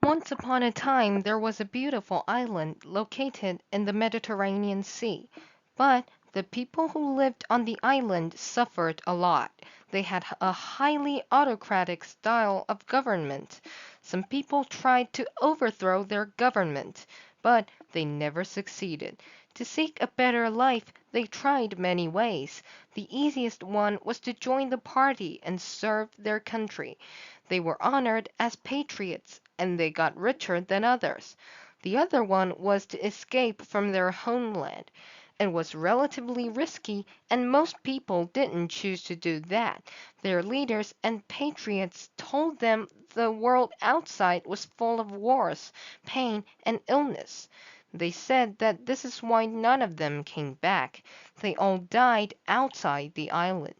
Once upon a time there was a beautiful island located in the Mediterranean Sea, but the people who lived on the island suffered a lot. They had a highly autocratic style of government. Some people tried to overthrow their government, but they never succeeded. To seek a better life, they tried many ways. The easiest one was to join the party and serve their country. They were honored as patriots, and they got richer than others. The other one was to escape from their homeland. It was relatively risky, and most people didn't choose to do that. Their leaders and patriots told them the world outside was full of wars, pain, and illness. They said that this is why none of them came back. They all died outside the island.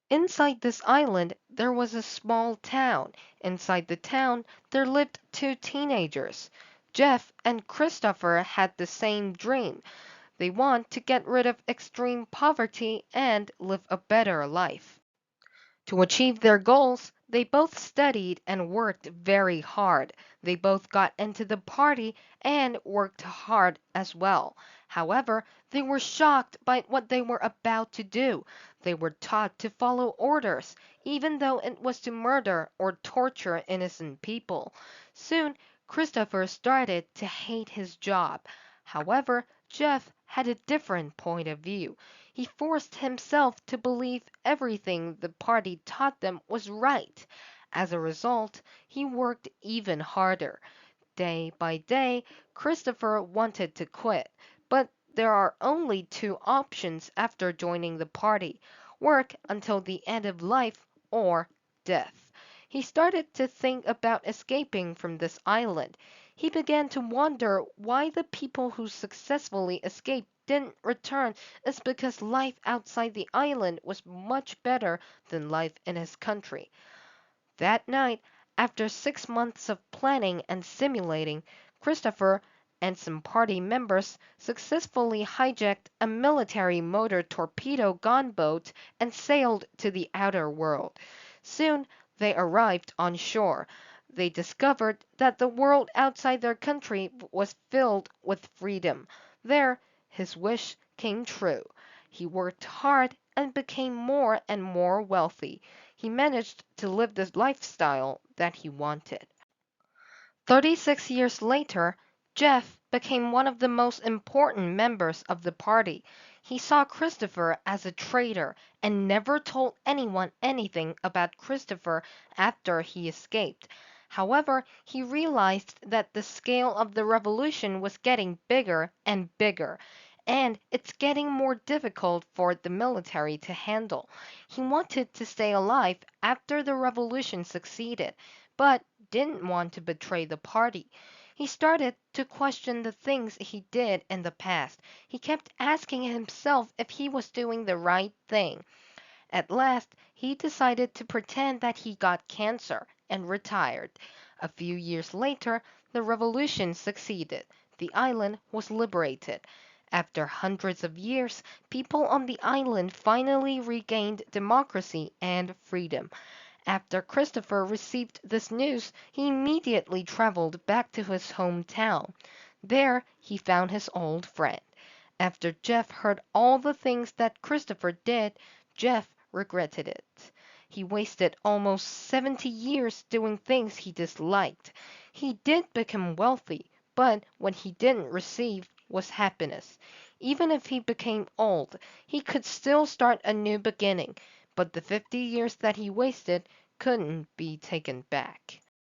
Inside this island, there was a small town. Inside the town, there lived two teenagers. Jeff and Christopher had the same dream. They want to get rid of extreme poverty and live a better life. To achieve their goals, they both studied and worked very hard. They both got into the party and worked hard as well. However, they were shocked by what they were about to do. They were taught to follow orders, even though it was to murder or torture innocent people. Soon, Christopher started to hate his job. However, Jeff had a different point of view. He forced himself to believe everything the party taught them was right. As a result, he worked even harder. Day by day, Christopher wanted to quit, but there are only two options after joining the party: work until the end of life or death. He started to think about escaping from this island. He began to wonder why the people who successfully escaped didn't return. It's because life outside the island was much better than life in his country. That night, after 6 months of planning and simulating, Christopher and some party members successfully hijacked a military motor torpedo gunboat and sailed to the outer world. Soon they arrived on shore. They discovered that the world outside their country was filled with freedom. There, his wish came true. He worked hard and became more and more wealthy. He managed to live the lifestyle that he wanted. 36 years later, Jeff became one of the most important members of the party. He saw Christopher as a traitor and never told anyone anything about Christopher after he escaped. However, he realized that the scale of the revolution was getting bigger and bigger, and it's getting more difficult for the military to handle. He wanted to stay alive after the revolution succeeded, but didn't want to betray the party. He started to question the things he did in the past. He kept asking himself if he was doing the right thing. At last, he decided to pretend that he got cancer and retired. A few years later, the revolution succeeded. The island was liberated. After hundreds of years, people on the island finally regained democracy and freedom. After Christopher received this news, he immediately traveled back to his hometown. There he found his old friend. After Jeff heard all the things that Christopher did, Jeff regretted it. He wasted almost 70 years doing things he disliked. He did become wealthy, but what he didn't receive was happiness. Even if he became old, he could still start a new beginning, but the 50 years that he wasted couldn't be taken back.